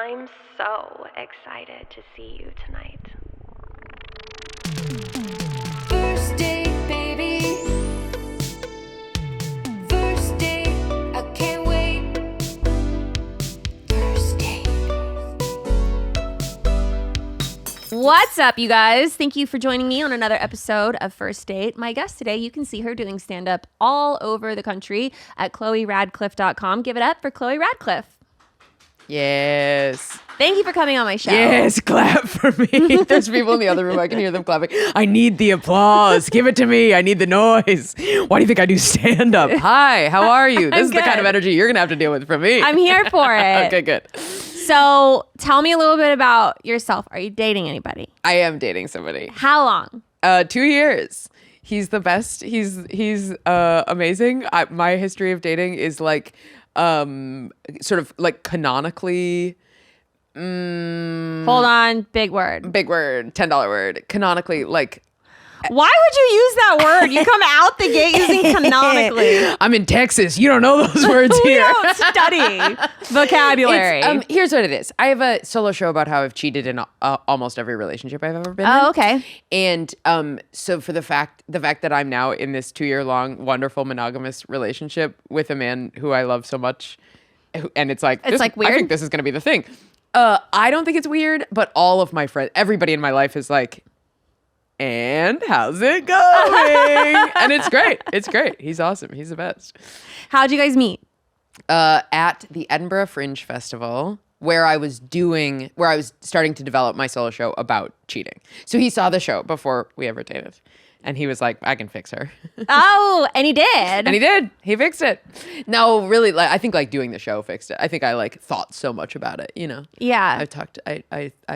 I'm so excited to see you tonight. First date, baby. First date, I can't wait. First date. What's up, you guys? Thank you for joining me on another episode of First Date. My guest today, you can see her doing stand-up all over the country at ChloeRadcliffe.com. Give it up for Chloe Radcliffe. Yes. Thank you for coming on my show. Yes, clap for me. There's people in the other room. I can hear them clapping. I need the applause. Give it to me. I need the noise. Why do you think I do stand-up? Hi, how are you? This is the kind of energy you're going to have to deal with from me. I'm here for it. Okay, good. So tell me a little bit about yourself. Are you dating anybody? I am dating somebody. How long? 2 years. He's the best. He's amazing. My history of dating is like sort of like canonically. Hold on. Big word. Big word. $10 word. Canonically, like. Why would you use that word? You come out the gate using canonically. I'm in Texas. You don't know those words We here. don't study vocabulary. Here's what it is. I have a solo show about how I've cheated in almost every relationship I've ever been in. Oh, okay. And so for the fact that I'm now in this 2-year-long wonderful monogamous relationship with a man who I love so much, and it's like weird. I think this is going to be the thing. I don't think it's weird, but all of my friends, everybody in my life is like, and how's it going? And it's great. It's great. He's awesome. He's the best. How'd you guys meet? At the Edinburgh Fringe Festival, where I was starting to develop my solo show about cheating. So he saw the show before we ever dated. And he was like, I can fix her. Oh, and he did. And he did. He fixed it. No, really, I think like doing the show fixed it. I think I like thought so much about it, you know? Yeah. I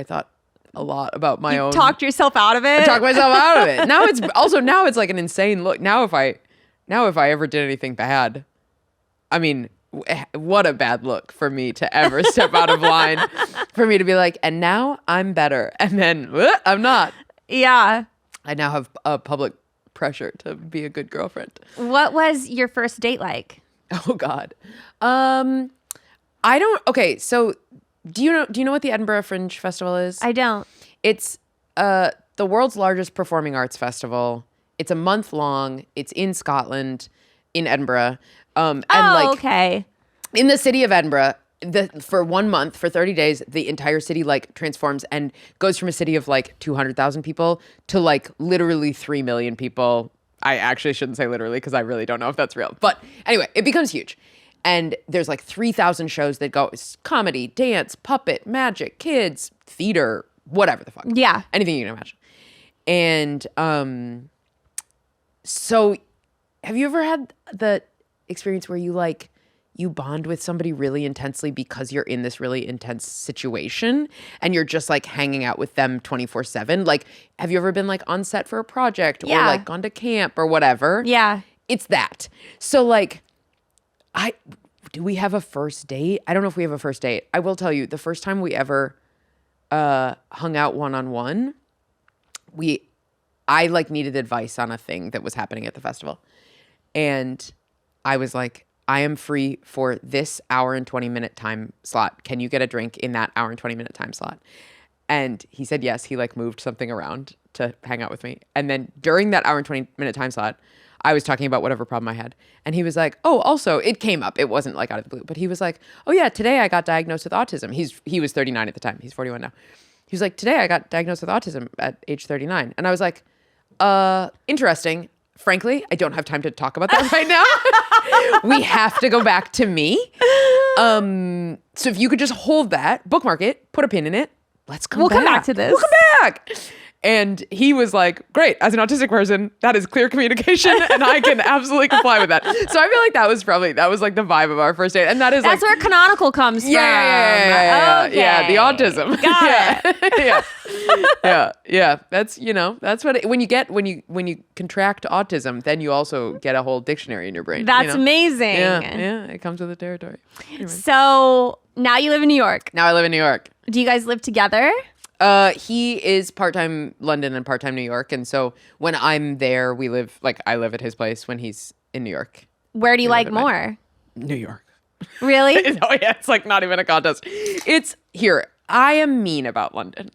thought a lot about my own. Talked yourself out of it. I talked myself out of it. Now it's like an insane look. Now if I ever did anything bad, I mean, what a bad look for me to ever step out of line, for me to be like, and now I'm better, and then I'm not. Yeah. I now have a public pressure to be a good girlfriend. What was your first date like? Oh God, I don't. Okay, so do you know what the Edinburgh Fringe Festival is? I don't. It's the world's largest performing arts festival. It's a month long. It's in Scotland, in Edinburgh. Okay. In the city of Edinburgh, for 1 month, for 30 days, the entire city like transforms and goes from a city of like 200,000 people to like literally 3 million people. I actually shouldn't say literally because I really don't know if that's real. But anyway, it becomes huge. And there's like 3,000 shows that go. It's comedy, dance, puppet, magic, kids, theater, whatever the fuck. Yeah. Anything you can imagine. And so have you ever had the experience where you bond with somebody really intensely because you're in this really intense situation and you're just like hanging out with them 24/7? Like, have you ever been like on set for a project or like gone to camp or whatever? Yeah. It's that. So like, do we have a first date? I don't know if we have a first date. I will tell you, the first time we ever hung out one-on-one, I like needed advice on a thing that was happening at the festival. And I was like, I am free for this hour and 20-minute time slot. Can you get a drink in that hour and 20-minute time slot? And he said yes. He like moved something around to hang out with me. And then during that hour and 20-minute time slot, I was talking about whatever problem I had. And he was like, oh, also, it came up. It wasn't like out of the blue. But he was like, oh yeah, today I got diagnosed with autism. He was 39 at the time. He's 41 now. He was like, today I got diagnosed with autism at age 39. And I was like, interesting. Frankly, I don't have time to talk about that right now. We have to go back to me. So if you could just hold that, bookmark it, put a pin in it. We'll come back to this. We'll come back. And he was like, great, as an autistic person, that is clear communication and I can absolutely comply with that. So I feel like that was like the vibe of our first date. And that's like, where canonical comes from. Yeah. Okay. Yeah, the autism. Got it. Yeah. That's, that's what when you contract autism, then you also get a whole dictionary in your brain. That's amazing. Yeah, it comes with the territory. Anyway. So now you live in New York. Now I live in New York. Do you guys live together? He is part-time London and part-time New York. And so when I'm there, I live at his place when he's in New York. Where do you like more? New York. Really? Oh yeah, it's like not even a contest. It's here. I am mean about London.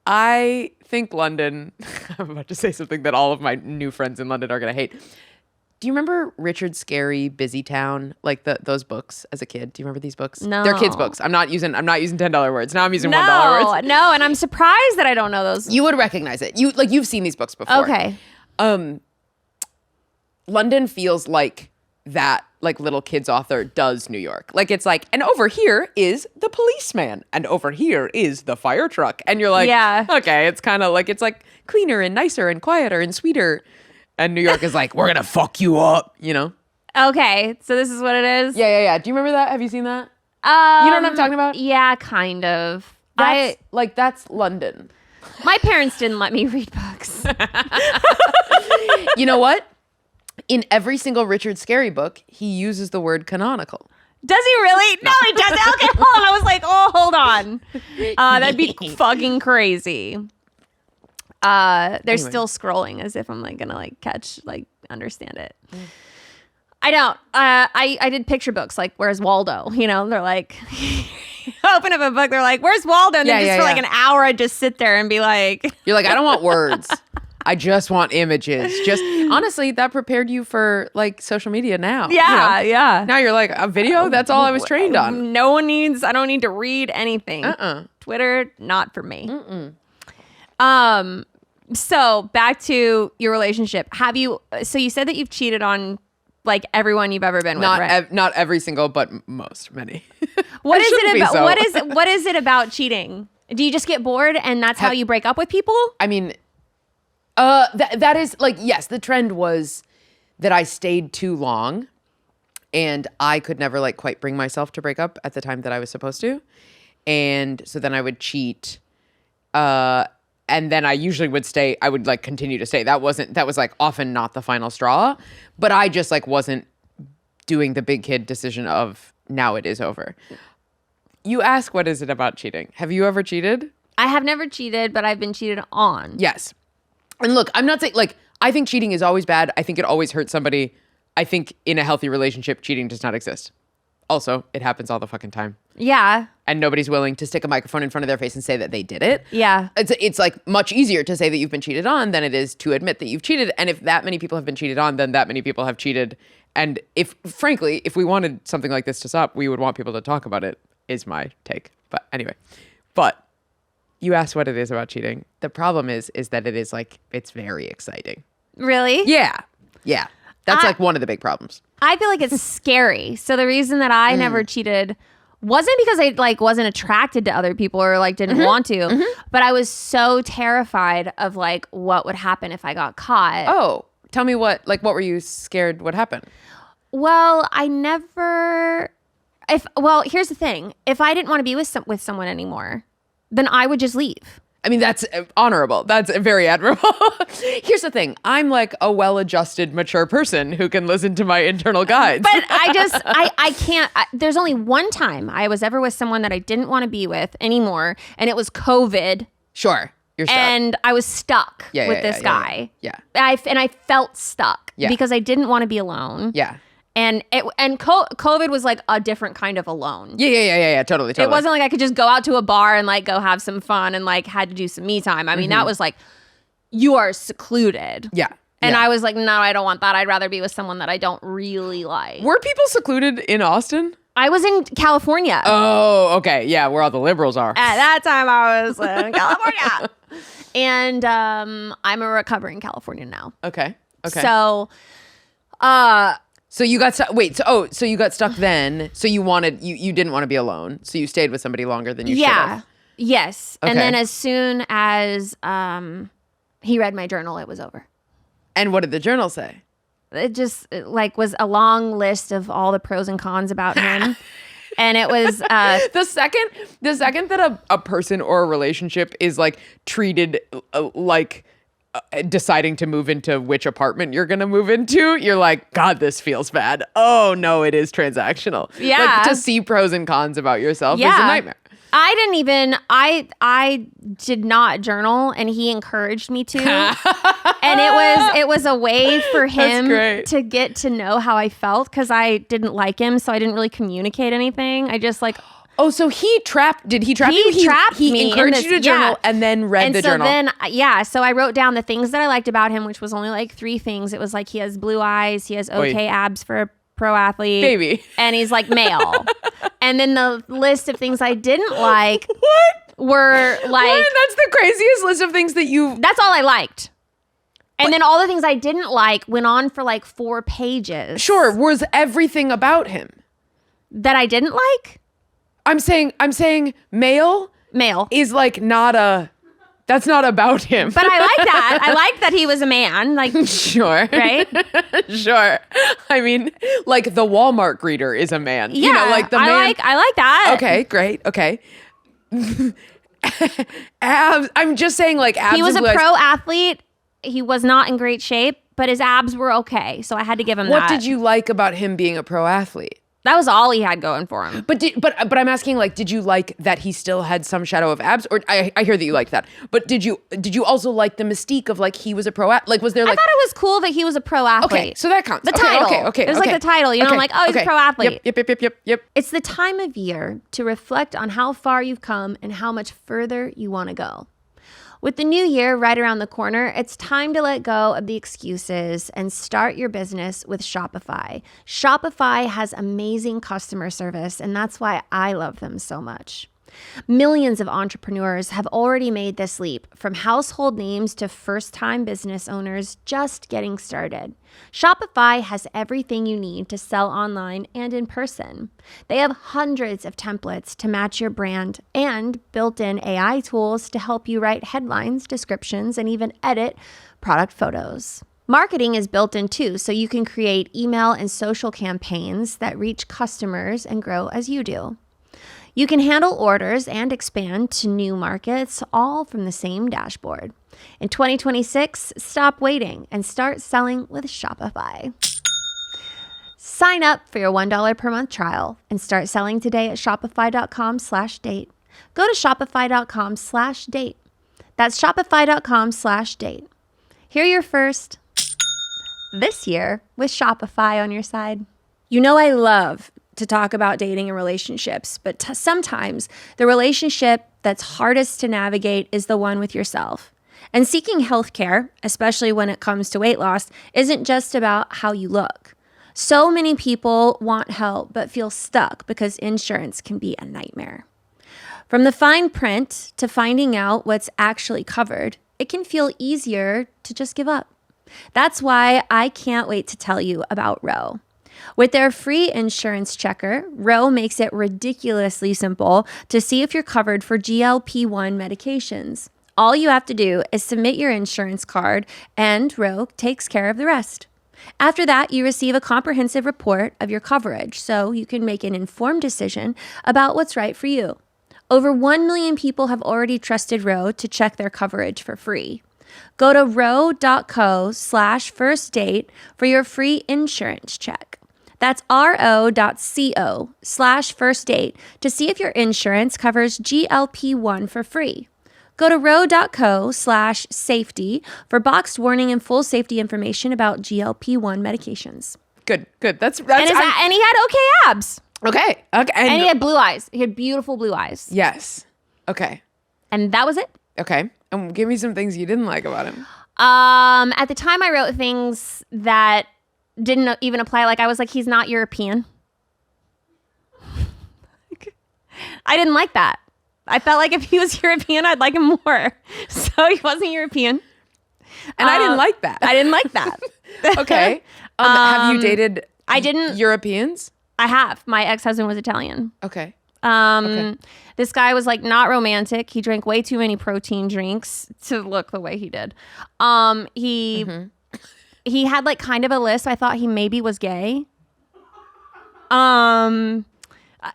I think London. I'm about to say something that all of my new friends in London are gonna hate. Do you remember Richard Scarry, Busy Town, like those books as a kid? Do you remember these books? No. They're kids' books. I'm not using $10 words. Now I'm using $1 words. No, and I'm surprised that I don't know those. You would recognize it. You've seen these books before. Okay. London feels like that like little kids author does New York. Like it's like, and over here is the policeman, and over here is the fire truck, and you're like, Yeah. okay, it's kind of like it's like cleaner and nicer and quieter and sweeter, and New York is like, we're gonna fuck you up, you know? Okay, so this is what it is. Yeah. Do you remember that? Have you seen that? You know what I'm talking about? Yeah, kind of. That's London. My parents didn't let me read books. You know what? In every single Richard Scarry book, he uses the word canonical. Does he really? No, he doesn't. Okay, hold on. I was like, oh, hold on. That'd be fucking crazy. They're still scrolling as if I'm like gonna like catch, like understand it. I don't. I did picture books like Where's Waldo? You know, they're like open up a book. They're like, Where's Waldo? And then for like an hour, I'd just sit there and be like, you're like, I don't want words. I just want images. Just honestly, that prepared you for like social media now. Yeah, you know? yeah. Now you're like, a video? That's all I was trained on. No one needs, I don't need to read anything. Twitter, not for me. So back to your relationship. So you said that you've cheated on like everyone you've ever been with, right? Not every single, but many. What is it about? What is it about cheating? Do you just get bored and that's how you break up with people? I mean, that is like, yes, the trend was that I stayed too long and I could never like quite bring myself to break up at the time that I was supposed to. And so then I would cheat. And then I usually would stay. I would like continue to stay. That was like often not the final straw, but I just like wasn't doing the big kid decision of now it is over. You ask, what is it about cheating? Have you ever cheated? I have never cheated, but I've been cheated on. Yes. And look, I'm not saying like, I think cheating is always bad. I think it always hurts somebody. I think in a healthy relationship, cheating does not exist. Also, it happens all the fucking time. Yeah. And nobody's willing to stick a microphone in front of their face and say that they did it. Yeah. It's like much easier to say that you've been cheated on than it is to admit that you've cheated. And if that many people have been cheated on, then that many people have cheated. And if we wanted something like this to stop, we would want people to talk about it, is my take. But anyway, you asked what it is about cheating. The problem is that it is like, it's very exciting. Really? Yeah. That's like one of the big problems. I feel like it's scary. So the reason that I never cheated wasn't because I like wasn't attracted to other people or like didn't want to, but I was so terrified of like what would happen if I got caught. Oh, tell me what were you scared would happen? Well, here's the thing. If I didn't want to be with someone anymore, then I would just leave. I mean, that's honorable. That's very admirable. Here's the thing. I'm like a well-adjusted, mature person who can listen to my internal guides. But I can't. There's only one time I was ever with someone that I didn't want to be with anymore. And it was COVID. Sure. You're stuck. And I was stuck with this guy. Yeah. I felt stuck Yeah. because I didn't want to be alone. Yeah. And COVID was like a different kind of alone. Yeah. Totally. It wasn't like I could just go out to a bar and like go have some fun and like had to do some me time. I mean, that was like, you are secluded. Yeah. And I was like, no, I don't want that. I'd rather be with someone that I don't really like. Were people secluded in Austin? I was in California. Oh, okay. Yeah, where all the liberals are. At that time, I was in California. And I'm a recovering Californian now. Okay. So, So you got stuck. Wait. So you got stuck then. So you didn't want to be alone. So you stayed with somebody longer than you should have. Yes. Okay. And then as soon as he read my journal, it was over. And what did the journal say? It just was a long list of all the pros and cons about him. And it was the second that a person or a relationship is like treated like deciding to move into which apartment you're gonna move into, you're like, God, this feels bad. Oh no, it is transactional. Yeah. Like to see pros and cons about yourself is a nightmare. I did not journal, and he encouraged me to. And it was a way for him to get to know how I felt, because I didn't like him, so I didn't really communicate anything. I just like... Oh, so did he trap you? He trapped me. He encouraged you to journal and then read the journal. So I wrote down the things that I liked about him, which was only like 3 things. It was like he has blue eyes, he has okay abs for a pro athlete. Baby. And he's like male. And then the list of things I didn't like were like... Lauren, that's the craziest list of things that you... That's all I liked. And then all the things I didn't like went on for like 4 pages. Sure, was everything about him that I didn't like? I'm saying male is like that's not about him. But I like that. I like that he was a man. Like, sure. Right? Sure. I mean, like the Walmart greeter is a man. Yeah, you know, like the man. I like that. Okay, great. Okay. Abs. I'm just saying, like, abs. He was a pro athlete. He was not in great shape, but his abs were okay. So I had to give him that. What did you like about him being a pro athlete? That was all he had going for him. But I'm asking, like, did you like that he still had some shadow of abs? Or I hear that you liked that. But did you also like the mystique of, like, he was a pro athlete? Like, was there like... I thought it was cool that he was a pro athlete. Okay, so that counts. The title. Okay. It was like the title. You know, I'm like, oh, he's a pro athlete. Yep. It's the time of year to reflect on how far you've come and how much further you want to go. With the new year right around the corner, it's time to let go of the excuses and start your business with Shopify. Shopify has amazing customer service, and that's why I love them so much. Millions of entrepreneurs have already made this leap, from household names to first-time business owners just getting started. Shopify has everything you need to sell online and in person. They have hundreds of templates to match your brand and built-in AI tools to help you write headlines, descriptions, and even edit product photos. Marketing is built in too, so you can create email and social campaigns that reach customers and grow as you do. You can handle orders and expand to new markets, all from the same dashboard. In 2026, stop waiting and start selling with Shopify. Sign up for your $1 per month trial and start selling today at shopify.com/date. Go to shopify.com/date. That's shopify.com/date. Hear your first this year with Shopify on your side. You know I love to talk about dating and relationships, but sometimes the relationship that's hardest to navigate is the one with yourself. And seeking healthcare, especially when it comes to weight loss, isn't just about how you look. So many people want help but feel stuck because insurance can be a nightmare. From the fine print to finding out what's actually covered, it can feel easier to just give up. That's why I can't wait to tell you about Roe. With their free insurance checker, Roe makes it ridiculously simple to see if you're covered for GLP-1 medications. All you have to do is submit your insurance card, and Roe takes care of the rest. After that, you receive a comprehensive report of your coverage, so you can make an informed decision about what's right for you. Over 1 million people have already trusted Roe to check their coverage for free. Go to ro.co/firstdate for your free insurance check. That's ro.co/firstdate to see if your insurance covers GLP-1 for free. Go to ro.co/safety for boxed warning and full safety information about GLP-1 medications. Good. That's and he had okay abs. Okay. And he had blue eyes. He had beautiful blue eyes. Yes. Okay. And that was it. Okay. And give me some things you didn't like about him. At the time I wrote things that didn't even apply. Like, I was like, he's not European. I didn't like that. I felt like if he was European, I'd like him more. So he wasn't European. And I didn't like that. I didn't like that. Okay. Have you dated I didn't Europeans? I have. My ex-husband was Italian. Okay. This guy was like not romantic. He drank way too many protein drinks to look the way he did. He had like kind of a list. I thought he maybe was gay.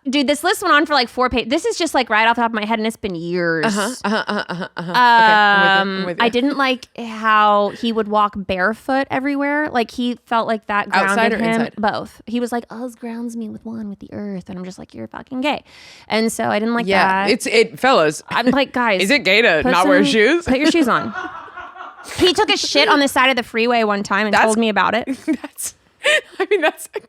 Dude, this list went on for like 4 pages. This is just like right off the top of my head, and it's been years. Okay, I'm with you. I didn't like how he would walk barefoot everywhere. Like he felt like that grounded Outside or him. inside? Both. He was like, "Oh, this grounds me with the earth," and I'm just like, "You're fucking gay," and so I didn't like Yeah, that. fellas. I'm like, guys, Is it gay to put not wear shoes? Put your shoes on. He took a shit on the side of the freeway one time and told me about it. That's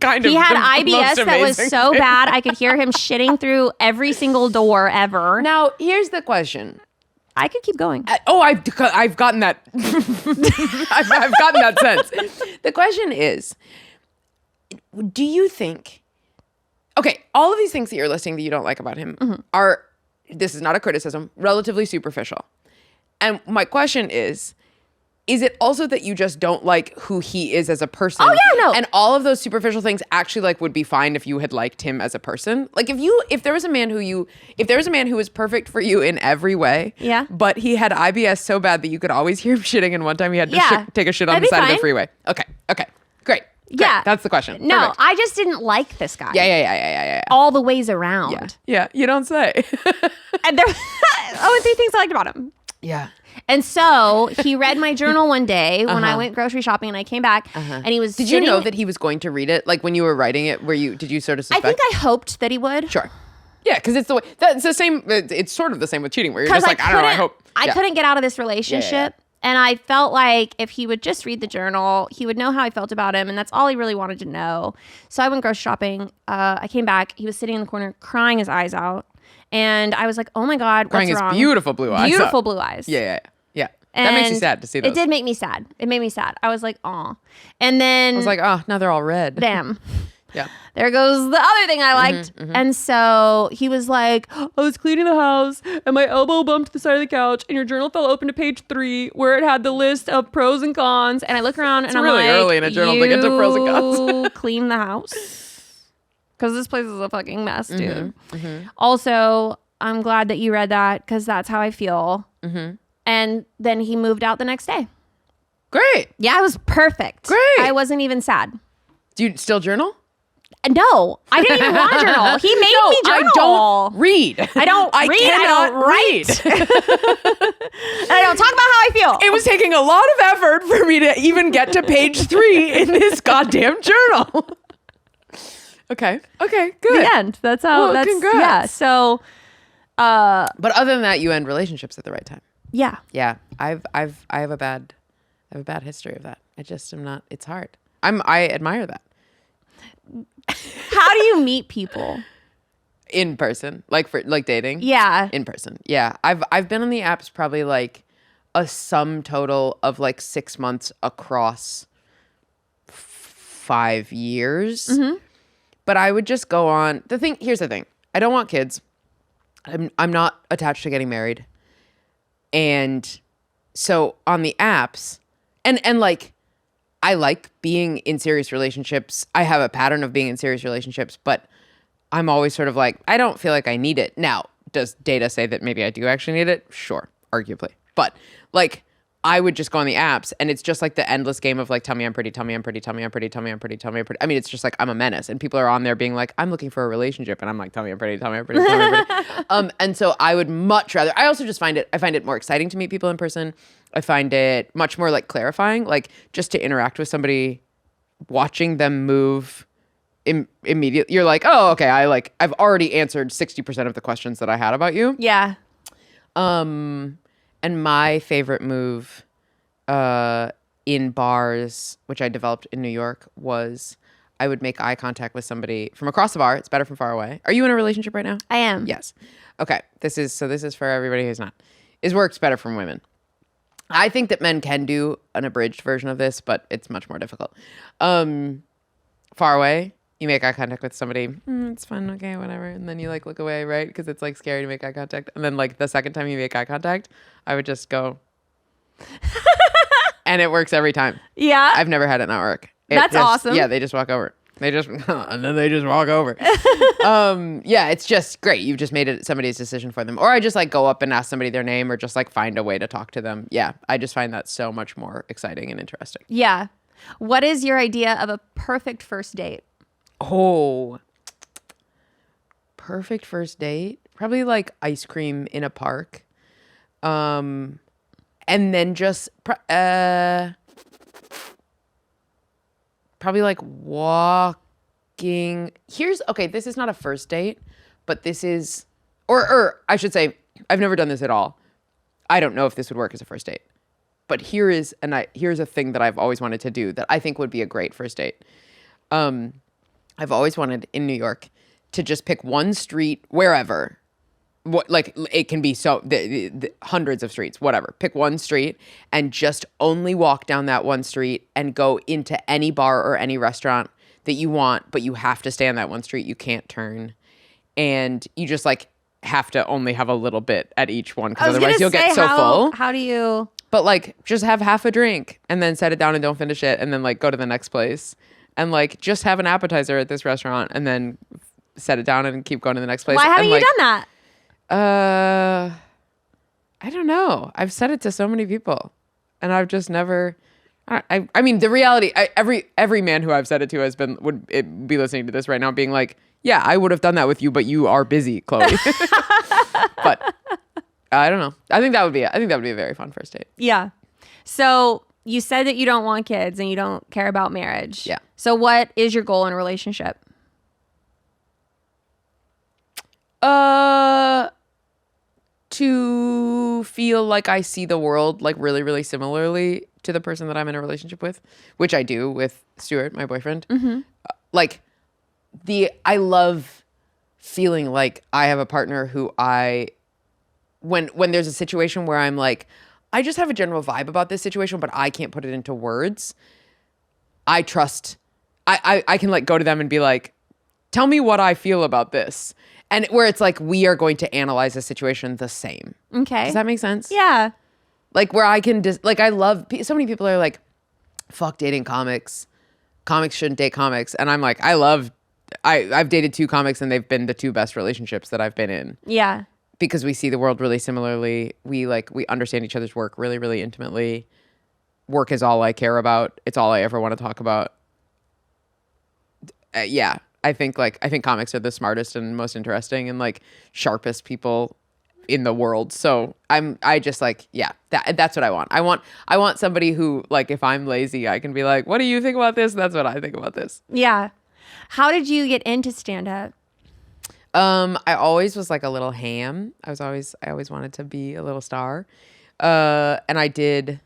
kind of. He had the most IBS that was amazing so thing. bad I could hear him shitting through every single door ever. Now, here's the question. I could keep going. I've gotten that. I've gotten that sense. The question is, do you think? Okay, all of these things that you're listing that you don't like about him are. This is not a criticism. Relatively superficial. And my question is it also that you just don't like who he is as a person? Oh, yeah, no. And all of those superficial things actually like would be fine if you had liked him as a person. Like if there was a man who was perfect for you in every way, Yeah. but he had IBS so bad that you could always hear him shitting, and one time he had to take a shit on That'd the be side of the fine. freeway. Okay, great. Yeah. That's the question. No, Perfect. I just didn't like this guy. Yeah. All the ways around. Yeah, you don't say. And there, 3 things I liked about him. Yeah. And so he read my journal one day when I went grocery shopping, and I came back and he was Did you know that he was going to read it? Like when you were writing it, did you sort of I suspect? think I hoped that he would. Sure. Yeah, because it's the way that's the same. It's sort of the same with cheating, where you're just like, I don't know. I hope. I couldn't get out of this relationship. And I felt like if he would just read the journal, he would know how I felt about him. And that's all he really wanted to know. So I went grocery shopping. I came back. He was sitting in the corner crying his eyes out. And I was like, oh my God, Crying what's his wrong? beautiful blue eyes. Beautiful blue eyes. Yeah. That makes you And sad to see those. It did make me sad. It made me sad. I was like, aw. And then I was like, oh, now they're all red. damn. Yeah. There goes the other thing I liked. And so he was like, I was cleaning the house and my elbow bumped the side of the couch and your journal fell open to page 3 where it had the list of pros and cons. And I look around and I'm really like, early in a journal to get to pros and cons. You clean the house? Because this place is a fucking mess, dude. Also, I'm glad that you read that because that's how I feel. And then he moved out the next day. Great. Yeah, it was perfect. Great. I wasn't even sad. Do you still journal? No, I didn't even want to journal. He made me journal. I don't read. I don't read. I don't write. And I don't talk about how I feel. It was taking a lot of effort for me to even get to page 3 in this goddamn journal. Okay, good. The end. That's how. Well, that's congrats. yeah. So, But other than that, you end relationships at the right time. yeah. Yeah, I have a bad history of that. I just am not. It's hard. I admire that How do you meet people? in person, like dating. Yeah. In person. Yeah, I've been on the apps probably like a sum total of like 6 months across 5 years. But I would just go on. Here's the thing. I don't want kids. I'm not attached to getting married. And so on the apps, and like, I like being in serious relationships. I have a pattern of being in serious relationships, but I'm always sort of like, I don't feel like I need it. Now, does data say that maybe I do actually need it? Sure, arguably. But like, I would just go on the apps and it's just like the endless game of like, tell me I'm pretty, tell me I'm pretty, tell me I'm pretty, tell me I'm pretty, tell me I'm pretty. I mean, it's just like, I'm a menace and people are on there being like, I'm looking for a relationship. And I'm like, tell me I'm pretty, tell me I'm pretty, tell me I'm pretty. And so I would much rather, I also just find it more exciting to meet people in person. I find it much more like clarifying, like just to interact with somebody, watching them move immediately. You're like, oh, okay. I've already answered 60% of the questions that I had about you. Yeah. And my favorite move in bars, which I developed in New York, was I would make eye contact with somebody from across the bar. It's better from far away. Are you in a relationship right now? I am. Yes. Okay. This is for everybody who's not. It works better from women. I think that men can do an abridged version of this, but it's much more difficult. Far away, you make eye contact with somebody. It's fun. Okay, whatever. And then you like look away, right? Because it's like scary to make eye contact. And then like the second time you make eye contact, I would just go. And it works every time. Yeah. I've never had it not work. That's awesome. Yeah, they just walk over. And then they just walk over. Yeah, it's just great. You've just made it somebody's decision for them. Or I just like go up and ask somebody their name or just like find a way to talk to them. Yeah, I just find that so much more exciting and interesting. Yeah. What is your idea of a perfect first date? Oh. perfect first date, probably like ice cream in a park. And then just probably like walking. Okay, this is not a first date, but this is, or I should say, I've never done this at all. I don't know if this would work as a first date, but here's a thing that I've always wanted to do that I think would be a great first date. I've always wanted in New York to just pick one street wherever. Like it can be the hundreds of streets, whatever. Pick one street and just only walk down that one street and go into any bar or any restaurant that you want, but you have to stay on that one street. You can't turn. And you just like have to only have a little bit at each one because otherwise you'll get so full. How do you? But like just have half a drink and then set it down and don't finish it and then like go to the next place and like just have an appetizer at this restaurant and then set it down and keep going to the next place. Why haven't and, you like, done that? I don't know. I've said it to so many people and I've just never, I mean, the reality, every man who I've said it to would be listening to this right now being like, yeah, I would have done that with you, but you are busy, Chloe. But I don't know. I think that would be a very fun first date. Yeah. So you said that you don't want kids and you don't care about marriage. Yeah. So what is your goal in a relationship? To feel like I see the world like really, really similarly to the person that I'm in a relationship with, which I do with Stuart, my boyfriend. Mm-hmm. I love feeling like I have a partner who when there's a situation where I'm like, I just have a general vibe about this situation, but I can't put it into words. I trust, I can like go to them and be like, tell me what I feel about this. And where it's like, we are going to analyze the situation the same. Okay. Does that make sense? Yeah. Like where I can just, like I love, so many people are like, fuck dating comics. Comics shouldn't date comics. And I'm like, I've dated 2 comics and they've been the 2 best relationships that I've been in. Yeah. Because we see the world really similarly. We understand each other's work really, really intimately. Work is all I care about. It's all I ever want to talk about. Yeah. I think comics are the smartest and most interesting and like sharpest people in the world. So that's what I want. I want somebody who like, if I'm lazy, I can be like, what do you think about this? That's what I think about this. Yeah. How did you get into stand-up? I always was like a little ham. I always wanted to be a little star. And I did,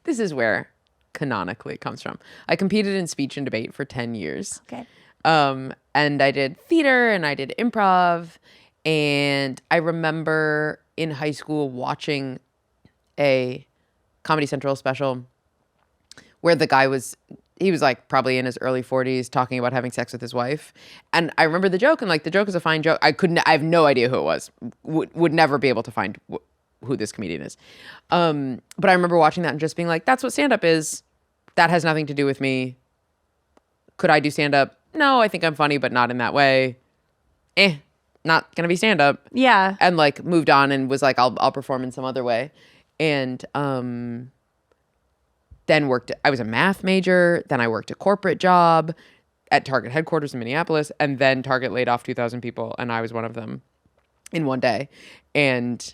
this is where canonically it comes from. I competed in speech and debate for 10 years. Okay. And I did theater and I did improv. And I remember in high school watching a Comedy Central special where the guy he was like probably in his early 40s talking about having sex with his wife. And I remember the joke and like the joke is a fine joke. I have no idea who it was. Would never be able to find who this comedian is. But I remember watching that and just being like, that's what stand-up is. That has nothing to do with me. Could I do stand-up? No, I think I'm funny, but not in that way. Not gonna be stand-up. Yeah. And like moved on and was like, I'll perform in some other way. And then I was a math major. Then I worked a corporate job at Target headquarters in Minneapolis. And then Target laid off 2,000 people. And I was one of them in one day. And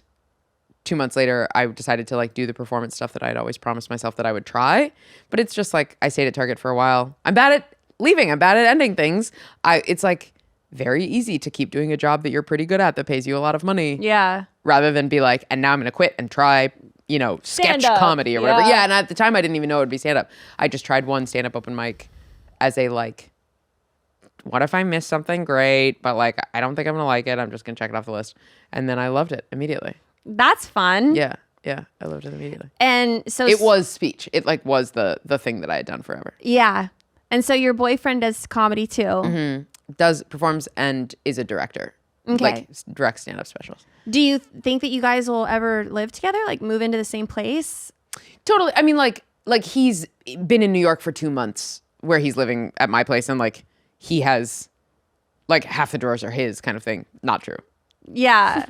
2 months later, I decided to like do the performance stuff that I'd always promised myself that I would try. But it's just like, I stayed at Target for a while. I'm bad at leaving. I'm bad at ending things. It's like very easy to keep doing a job that you're pretty good at that pays you a lot of money. Yeah. Rather than be like, and now I'm going to quit and try, sketch Stand-up. comedy or whatever. Yeah. Yeah. And at the time I didn't even know it would be stand-up. I just tried one stand-up open mic as a like, what if I miss something great, but like, I don't think I'm going to like it. I'm just going to check it off the list. And then I loved it immediately. That's fun. Yeah. Yeah. I loved it immediately. And so It was speech. It like was the thing that I had done forever. Yeah. And so your boyfriend does comedy too. Mm-hmm. Performs and is a director. Okay. Like direct stand-up specials. Do you think that you guys will ever live together? Like move into the same place? Totally. I mean, like he's been in New York for 2 months where he's living at my place and like he has like half the drawers are his kind of thing. Not true. Yeah.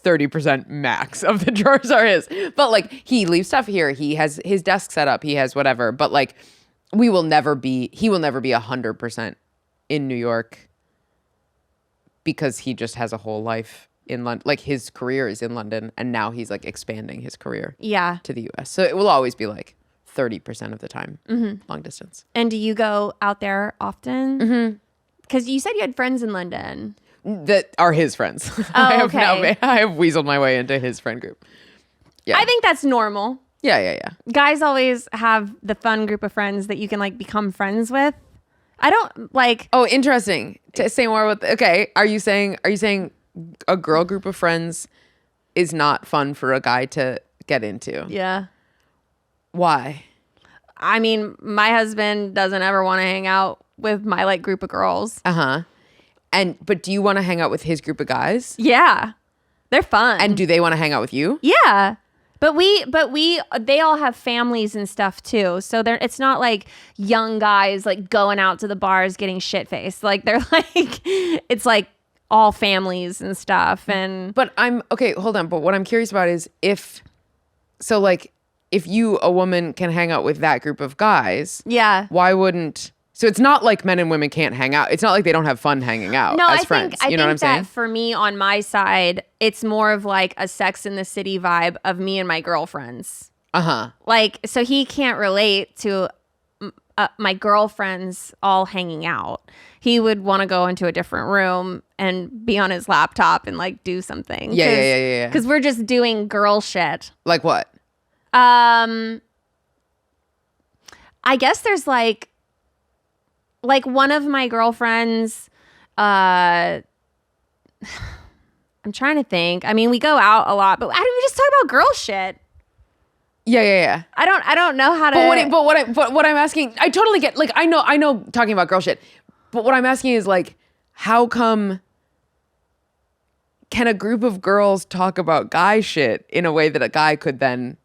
30% max of the drawers are his. But like he leaves stuff here. He has his desk set up. He has whatever. But like he will never be 100% in New York because he just has a whole life in London. Like his career is in London, and now he's like expanding his career Yeah. to the US. So it will always be like 30% of the time long distance. And do you go out there often? Because you said you had friends in London. That are his friends. Oh, okay. I have weaseled my way into his friend group. Yeah. I think that's normal. Yeah. Guys always have the fun group of friends that you can like become friends with. I don't like. Oh, interesting. To say more about. Okay, are you saying a girl group of friends is not fun for a guy to get into? Yeah. Why? I mean, my husband doesn't ever want to hang out with my like group of girls. But do you want to hang out with his group of guys? Yeah. They're fun. And do they want to hang out with you? Yeah. But they all have families and stuff too. So it's not like young guys like going out to the bars getting shit faced. Like they're like, it's like all families and stuff. And But hold on. But what I'm curious about is if you, a woman, can hang out with that group of guys. Yeah. Why wouldn't? So it's not like men and women can't hang out. It's not like they don't have fun hanging out as friends. I you know think what I'm saying? that for me on my side, it's more of like a Sex in the City vibe of me and my girlfriends. Like, so he can't relate to my girlfriends all hanging out. He would want to go into a different room and be on his laptop and like do something. Yeah. Because we're just doing girl shit. Like what? I guess there's like one of my girlfriends, I'm trying to think. I mean, we go out a lot, but we just talk about girl shit. Yeah. I don't know how to. But what I'm asking, I totally get. Like, I know, talking about girl shit. But what I'm asking is like, how come? Can a group of girls talk about guy shit in a way that a guy could then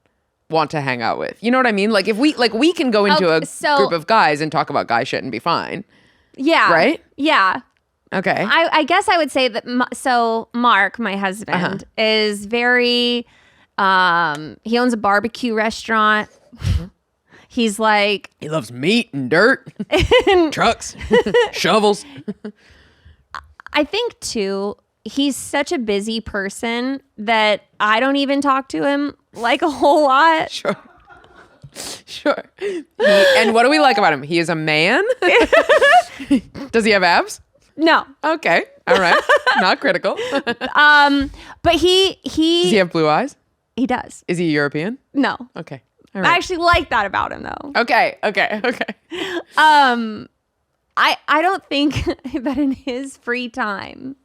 want to hang out with? You know what I mean? Like, if we can go into a group of guys and talk about guy shit and be fine. Yeah. Right? Yeah. Okay. I guess I would say that. So Mark, my husband, is very. He owns a barbecue restaurant. He's like, he loves meat and dirt, trucks, shovels. I think too, he's such a busy person that I don't even talk to him like a whole lot. Sure. And what do we like about him? He is a man. Does he have abs? No. Okay. All right. Not critical. But he Does he have blue eyes? He does. Is he European? No. Okay. All right. I actually like that about him though. Okay. I don't think that in his free time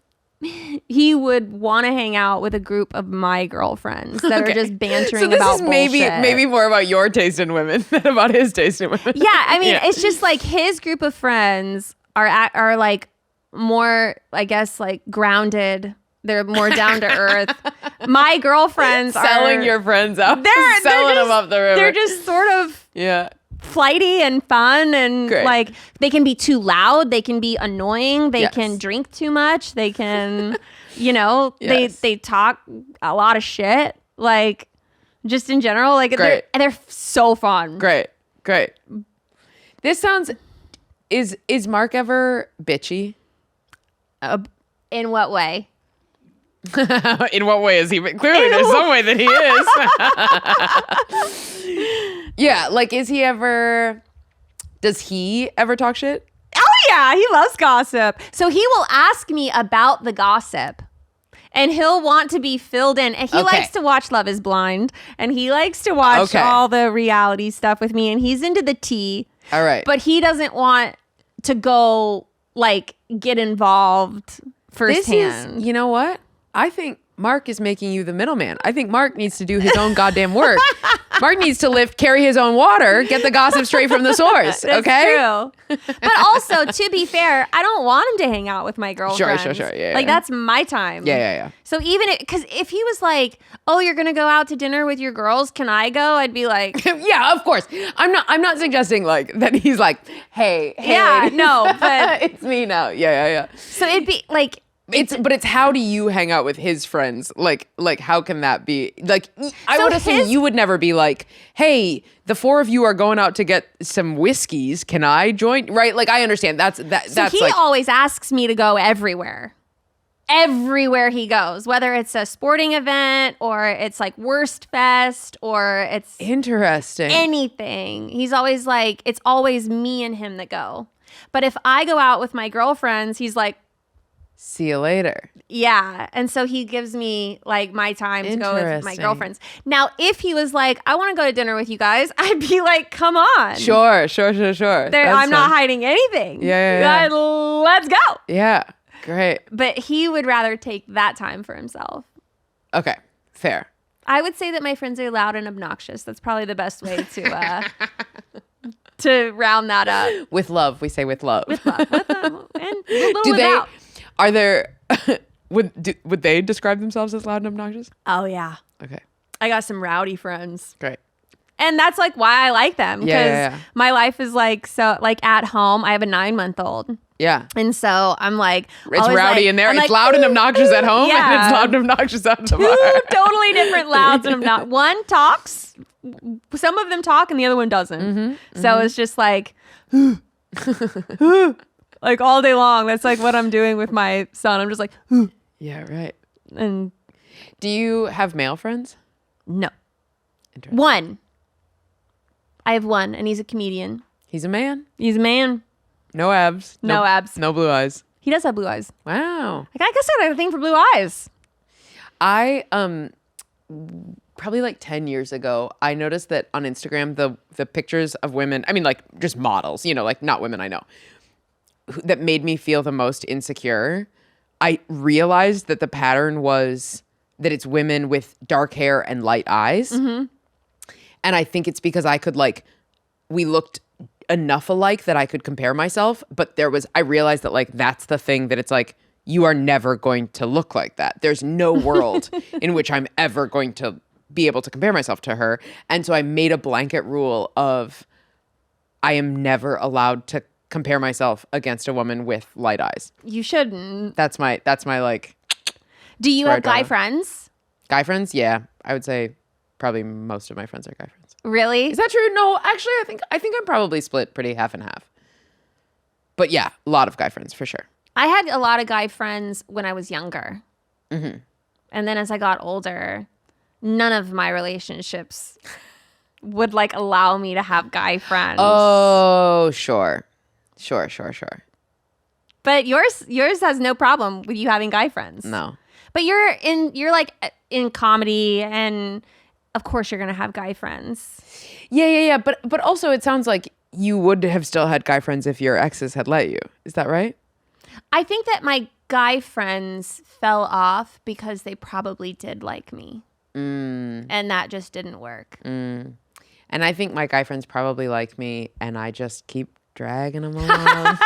he would want to hang out with a group of my girlfriends that are just bantering about bullshit. So this is maybe more about your taste in women than about his taste in women. Yeah, I mean, it's just like his group of friends are like more, I guess, like grounded. They're more down to earth. My girlfriends selling your friends out. They're selling them up the river. They're just sort of flighty and fun, and like they can be too loud. They can be annoying. They can drink too much. They can, they talk a lot of shit. Like just in general, like they're so fun. Great. This sounds. Is Mark ever bitchy? In what way? In what way is he? Clearly, there's some way that he is. Yeah, like, is he ever? Does he ever talk shit? Oh yeah, he loves gossip. So he will ask me about the gossip, and he'll want to be filled in. And he likes to watch Love Is Blind, and he likes to watch all the reality stuff with me. And he's into the tea. All right, but he doesn't want to go like get involved firsthand. You know what? I think Mark is making you the middleman. I think Mark needs to do his own goddamn work. Mark needs to carry his own water, get the gossip straight from the source. That's true. But also, to be fair, I don't want him to hang out with my girlfriends. Sure. Yeah. Like that's my time. Yeah. So even because if he was like, "Oh, you're gonna go out to dinner with your girls, can I go?" I'd be like, "Yeah, of course." I'm not suggesting like that. He's like, "Hey." Yeah, no, but it's me now. Yeah. So it'd be like. It's how do you hang out with his friends? Like how can that be? Like I So would assume his- you would never be like, hey, the four of you are going out to get some whiskeys. Can I join? Right? Like I understand that's he like always asks me to go everywhere. Everywhere he goes, whether it's a sporting event or it's like Worst Fest or it's interesting. anything. He's always like, it's always me and him that go. But if I go out with my girlfriends, he's like, See you later. yeah. And so he gives me like my time to go with my Interesting. girlfriends. Now, if he was like, I want to go to dinner with you guys, I'd be like, come on. Sure. I'm not hiding anything. Yeah. Let's go. Yeah. Great. But he would rather take that time for himself. Okay. Fair. I would say that my friends are loud and obnoxious. That's probably the best way to to round that up. With love, we say with love. And a little Do they? without. Are there? would they describe themselves as loud and obnoxious? Oh yeah, Okay. I got some rowdy friends, Great. and that's like why I like them because Yeah. my life is like so like at home. I have a 9-month-old. Yeah. And so I'm like, It's always rowdy like- in there. I'm It's like, loud and obnoxious at home, yeah. and it's loud and obnoxious out the Two bar. totally different louds and not one talks. Some of them talk and the other one doesn't. So it's just like, like all day long. That's like what I'm doing with my son. I'm just like, Yeah, right. and Do you have male friends? no. Interesting. One. I have one, and he's a comedian. He's a man. He's a man. No abs. No abs. No blue eyes. He does have blue eyes. Wow. Like, I guess I got a thing for blue eyes. I probably like 10 years ago, I noticed that on Instagram the pictures of women, I mean like just models, you know, like not women I know, that made me feel the most insecure. I realized that the pattern was that it's women with dark hair and light eyes. And I think it's because I could like, we looked enough alike that I could compare myself. But I realized that like, that's the thing that it's like, you are never going to look like that. There's no world in which I'm ever going to be able to compare myself to her. And so I made a blanket rule of I am never allowed to compare myself against a woman with light eyes. You shouldn't. That's my like Do you Where I have guy draw. friends? guy friends. Yeah, I would say probably most of my friends are guy friends. Really? Is that true? No, actually, I think I'm probably split pretty half and half. But yeah, a lot of guy friends for sure. I had a lot of guy friends when I was younger. And then as I got older, none of my relationships would like allow me to have guy friends. Oh, sure. But yours has no problem with you having guy friends. No. But you're like in comedy, and of course you're gonna have guy friends. Yeah. But also it sounds like you would have still had guy friends if your exes had let you. Is that right? I think that my guy friends fell off because they probably did like me. And that just didn't work. And I think my guy friends probably like me, and I just keep dragging them along.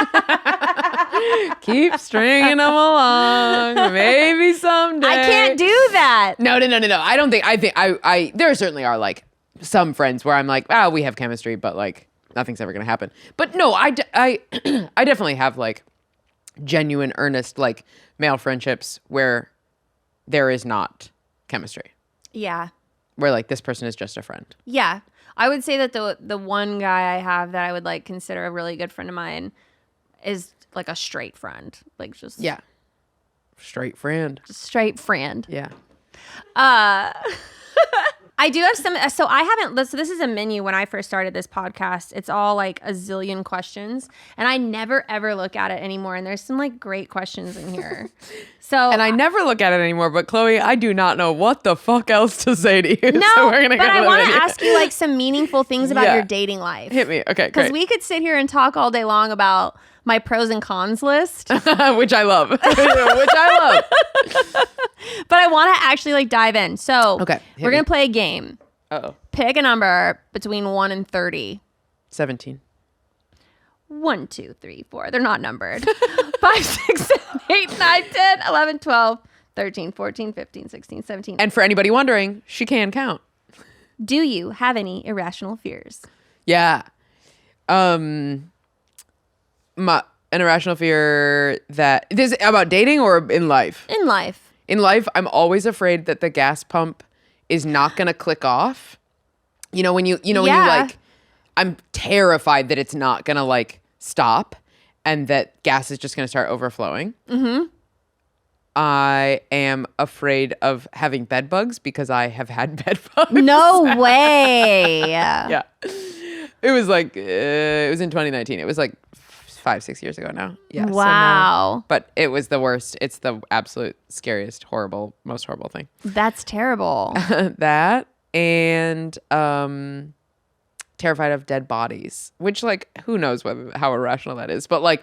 Keep stringing them along. Maybe someday. I can't do that. No. I don't think. I there certainly are like some friends where I'm like, we have chemistry, but like nothing's ever gonna happen. But no, I definitely have like genuine, earnest like male friendships where there is not chemistry. Yeah. Where like this person is just a friend. Yeah. I would say that the one guy I have that I would like consider a really good friend of mine is like a straight friend. Like just Yeah. Straight friend. straight friend. Yeah. I do have some. So I haven't. So this is a menu when I first started this podcast. It's all like a zillion questions, and I never ever look at it anymore. And there's some like great questions in here. So And I never look at it anymore, but Chloe, I do not know what the fuck else to say to you. no, So we're gonna but go I the want to menu. ask you like some meaningful things about Yeah. your dating life. Hit me. Okay, Because great. we could sit here and talk all day long about my pros and cons list, Which I love. Which I love. but I want to actually like dive in. So Okay, hit we're me. gonna play a game. Uh-oh. Pick a number between 1 and 30. 17. 1, 2, 3, 4. They're not numbered. 5, 6, 7, 8, 9, 10, 11, 12, 13, 14, 15, 16, 17. And for anybody wondering, she can count. Do you have any irrational fears? Yeah. And an irrational fear that this about dating or in life? In life. In life, I'm always afraid that the gas pump is not going to click off. When you like, I'm terrified that it's not going to like stop and that gas is just going to start overflowing. Mm-hmm. I am afraid of having bed bugs because I have had bed bugs. No way. Yeah. It was like, it was in 2019. It was like 5-6 years ago now. Yeah. Wow. But it was the worst. It's the absolute scariest, most horrible thing. That's terrible. That and terrified of dead bodies, which like who knows how irrational that is, but like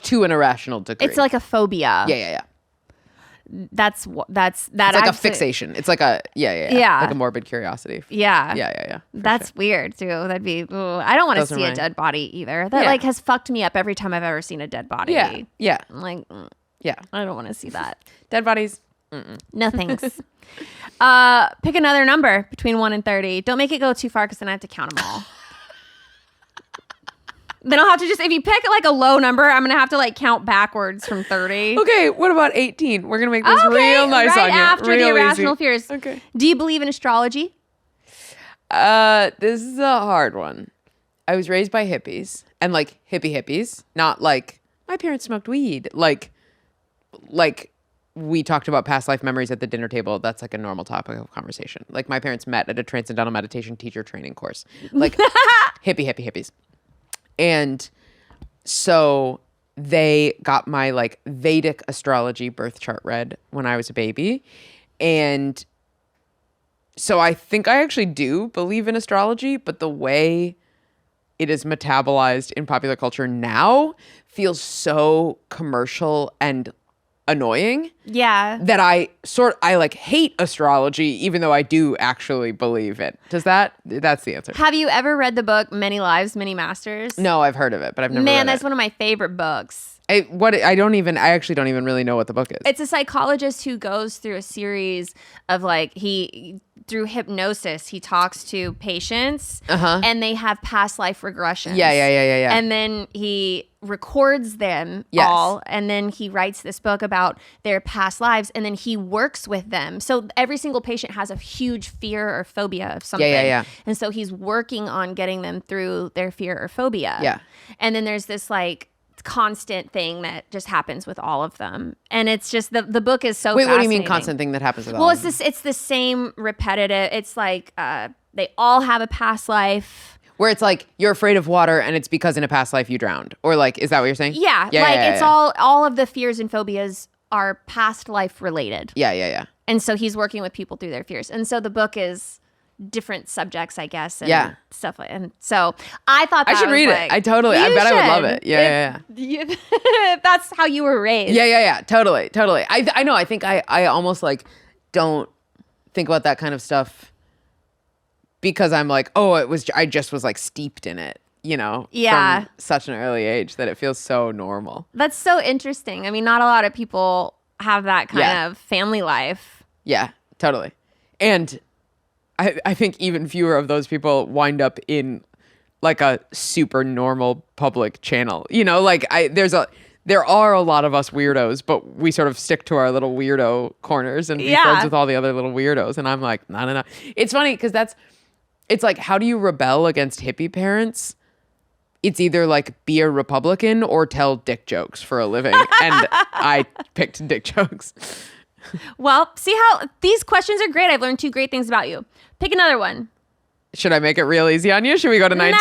to an irrational degree. It's like a phobia. Yeah. That's It's like a fixation. It's like a Yeah. like a morbid curiosity. Yeah. That's weird too. That'd be. I don't want to see a dead body either. That like has fucked me up every time I've ever seen a dead body. Yeah. I'm like, Yeah. I don't want to see that. Dead bodies. No thanks. Pick another number between 1 and 30. Don't make it go too far because then I have to count them all. Then I'll have to if you pick like a low number, I'm going to have to like count backwards from 30. Okay, what about 18? We're going to make this real nice right on you. After real the irrational easy. fears. Okay. Do you believe in astrology? This is a hard one. I was raised by hippies and like hippies, not like my parents smoked weed. Like we talked about past life memories at the dinner table. That's like a normal topic of conversation. Like my parents met at a transcendental meditation teacher training course. Like hippies. And so they got my like Vedic astrology birth chart read when I was a baby. And so I think I actually do believe in astrology, but the way it is metabolized in popular culture now feels so commercial and annoying. Yeah. That I like hate astrology, even though I do actually believe it. That's the answer. Have you ever read the book Many Lives, Many Masters? No, I've heard of it, but I've never read it. Man, that's one of my favorite books. I actually don't even really know what the book is. It's a psychologist who goes through a series of like through hypnosis, he talks to patients and they have past life regressions. Yeah. And then he records them all and then he writes this book about their past lives and then he works with them. So every single patient has a huge fear or phobia of something. Yeah. And so he's working on getting them through their fear or phobia. Yeah. And then there's this like constant thing that just happens with all of them. And it's just the book is so Wait, what do you mean fascinating. constant thing that happens with all Well, of them? it's the same repetitive. It's like they all have a past life. Where it's like you're afraid of water and it's because in a past life you drowned. Or like, is that what you're saying? Yeah. It's all of the fears and phobias are past life related. Yeah. And so he's working with people through their fears. And so the book is different subjects, I guess. And stuff like. And so I thought that I should read it. I bet I would love it. Yeah. That's how you were raised. Yeah. Totally. I know. I think I almost like don't think about that kind of stuff because I'm like, I just was like steeped in it, from such an early age that it feels so normal. That's so interesting. I mean, not a lot of people have that kind of family life. Yeah, totally. And I think even fewer of those people wind up in like a super normal public channel. There are a lot of us weirdos, but we sort of stick to our little weirdo corners and be friends with all the other little weirdos. And I'm like, no. It's funny because it's like, how do you rebel against hippie parents? It's either like be a Republican or tell dick jokes for a living. And I picked dick jokes. Well, see how these questions are great. I've learned 2 great things about you. Pick another one. Should I make it real easy on you? Should we go to 19?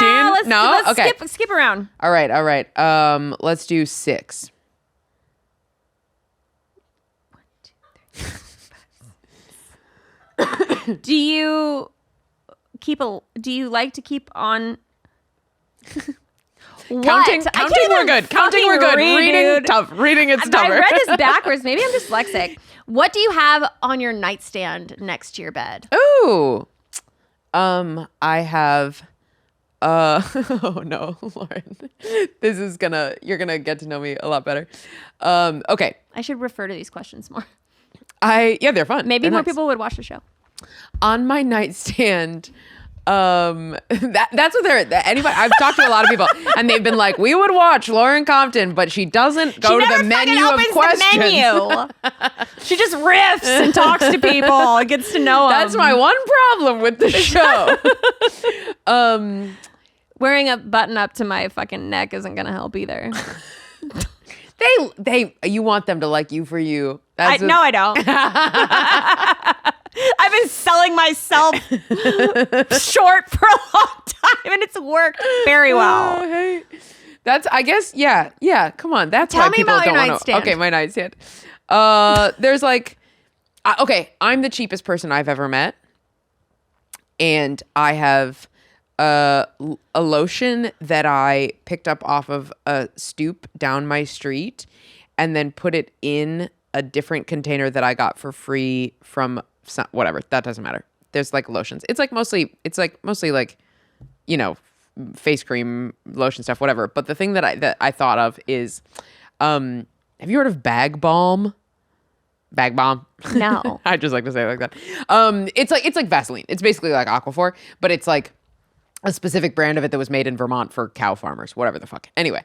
Let's Okay. skip around. All right. Let's do 6. 1, 2, 3, 4, 5, 6. Do you like to keep on Counting we're good. Counting we're good. Reading tough. Reading it's tougher. I read this backwards. Maybe I'm dyslexic. What do you have on your nightstand next to your bed? Ooh. I have oh no, Lauren. You're gonna get to know me a lot better. Okay. I should refer to these questions more. They're fun. Maybe They're more nice. people would watch the show. On my nightstand, That's what anybody I've talked to a lot of people and they've been like, we would watch Lauren Compton, but she doesn't go to the menu of questions. The menu. She just riffs and talks to people and gets to know them. That's my one problem with the show. Wearing a button up to my fucking neck isn't gonna help either. You want them to like you for you. No, I don't. I've been selling myself short for a long time, and it's worked very well. Hey. That's, I guess, yeah. Come on, that's Tell why me people about don't your want to. nightstand. Okay, my nightstand. There's like, okay, I'm the cheapest person I've ever met, and I have a lotion that I picked up off of a stoop down my street, and then put it in a different container that I got for free from whatever. That doesn't matter. There's like lotions. It's mostly like, you know, face cream, lotion stuff, whatever. But the thing that I thought of is, have you heard of Bag Balm? Bag Balm? No. I just like to say it like that. It's like Vaseline. It's basically like Aquaphor, but it's like a specific brand of it that was made in Vermont for cow farmers, whatever the fuck. Anyway,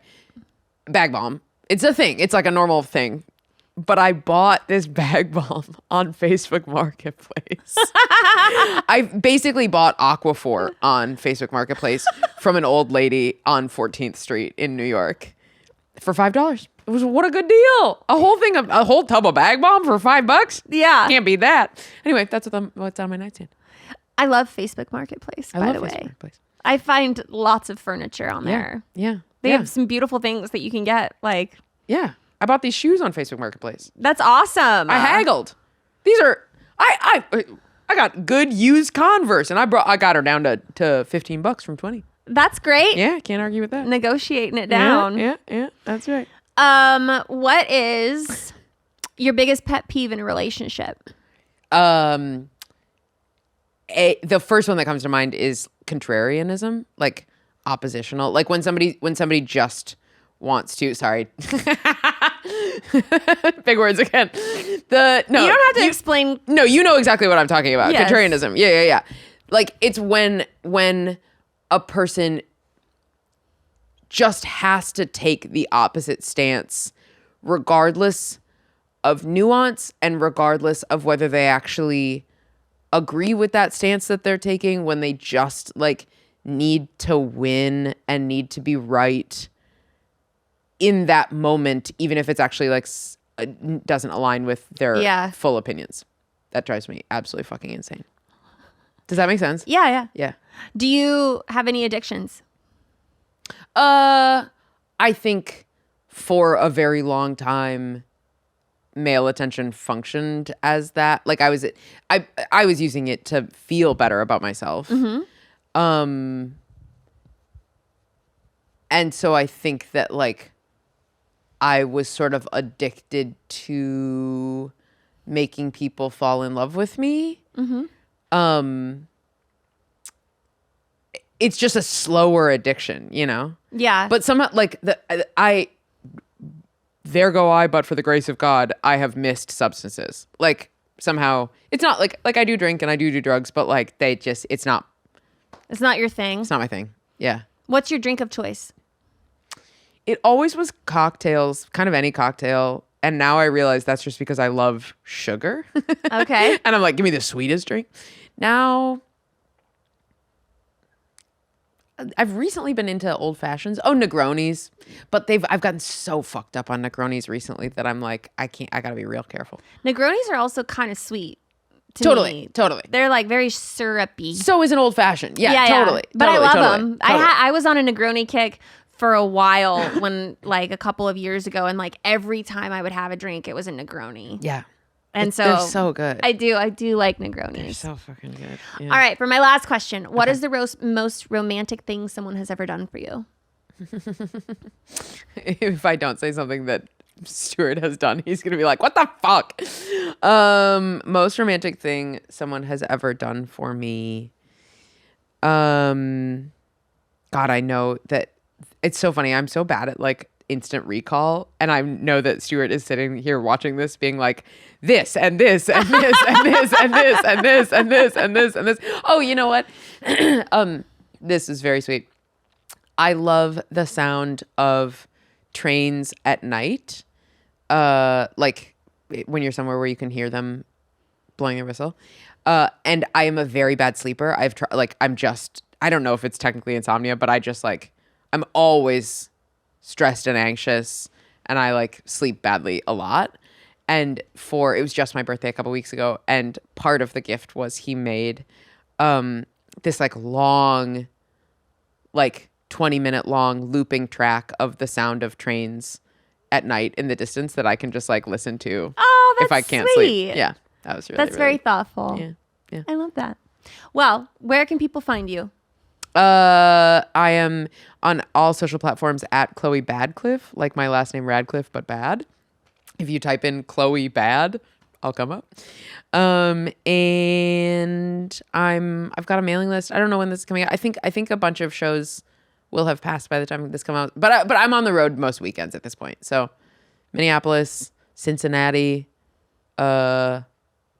Bag Balm. It's a thing. It's like a normal thing. But I bought this Bag Balm on Facebook Marketplace. I basically bought Aquaphor on Facebook Marketplace from an old lady on 14th Street in New York for $5. It was, what a good deal. A whole tub of Bag Balm for $5. Yeah. Can't beat that. Anyway, that's what's on my nightstand. I love Facebook Marketplace, by the Facebook way. Marketplace. I find lots of furniture on there. Yeah. They have some beautiful things that you can get. Like, Yeah. I bought these shoes on Facebook Marketplace. that's awesome. I haggled. These are I got good used Converse, and I got her down to $15 from 20. That's great. Yeah, can't argue with that. Negotiating it down. Yeah, that's right. What is your biggest pet peeve in a relationship? The first one that comes to mind is contrarianism, like oppositional, like when somebody just wants to. Sorry, big words again. You don't have to explain. No, you know exactly what I'm talking about. Yes. Contrarianism. Yeah. Like it's when a person just has to take the opposite stance, regardless of nuance and regardless of whether they actually agree with that stance that they're taking, when they just like need to win and need to be right in that moment, even if it's actually like doesn't align with their full opinions. That drives me absolutely fucking insane. Does that make sense? Yeah. Do you have any addictions? I think for a very long time, male attention functioned as that. Like I was using it to feel better about myself. Mm-hmm. And so I think that like I was sort of addicted to making people fall in love with me. Mm-hmm. It's just a slower addiction, you know? Yeah. But somehow, like, there go I, but for the grace of God, I have missed substances. Like, somehow, it's not like I do drink and I do drugs, but like, it's not your thing. It's not my thing. Yeah. What's your drink of choice? It always was cocktails, kind of any cocktail. And now I realize that's just because I love sugar. Okay. And I'm like, give me the sweetest drink. Now, I've recently been into old fashions. Oh, Negronis. But I've gotten so fucked up on Negronis recently that I'm like, I gotta be real careful. Negronis are also kind of sweet. Totally. They're like very syrupy. So is an old fashioned. Yeah, totally. But totally, I love totally, them. Totally. I was on a Negroni kick for a while when like a couple of years ago, and like every time I would have a drink, it was a Negroni. Yeah. And so they're so good. I do like Negronis. They're so fucking good. Yeah. All right, for my last question, what is the most romantic thing someone has ever done for you? If I don't say something that Stuart has done, he's gonna be like, "What the fuck?" Most romantic thing someone has ever done for me. God, I know that it's so funny. I'm so bad at like instant recall. And I know that Stuart is sitting here watching this being like, this and this and this and this and this and this and this and this and this. Oh, you know what? This is very sweet. I love the sound of trains at night. Like when you're somewhere where you can hear them blowing their whistle. And I am a very bad sleeper. I've tried, like, I don't know if it's technically insomnia, but I just like, I'm always stressed and anxious, and I like sleep badly a lot. And it was just my birthday a couple weeks ago, and part of the gift was he made this like long, like 20-minute long looping track of the sound of trains at night in the distance that I can just like listen to if I can't sleep. Yeah, that was That's very thoughtful. Yeah. I love that. Well, where can people find you? I am on all social platforms at Chloe Radcliffe, like my last name Radcliffe, but bad. If you type in Chloe Bad, I'll come up. And I've got a mailing list. I don't know when this is coming out. I think a bunch of shows will have passed by the time this comes out. But I'm on the road most weekends at this point. So Minneapolis, Cincinnati,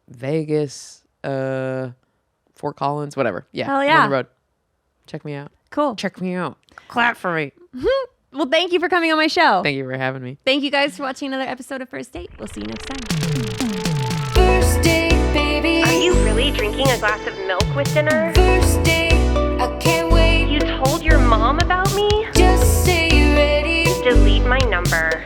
Vegas, Fort Collins, whatever. Yeah. Hell yeah. I'm on the road. Check me out. Cool. Check me out. Clap for me. Well, thank you for coming on my show. Thank you for having me. Thank you guys for watching another episode of First Date. We'll see you next time. First date, baby. Are you really drinking a glass of milk with dinner? First date, I can't wait. You told your mom about me? Just say you're ready. Delete my number.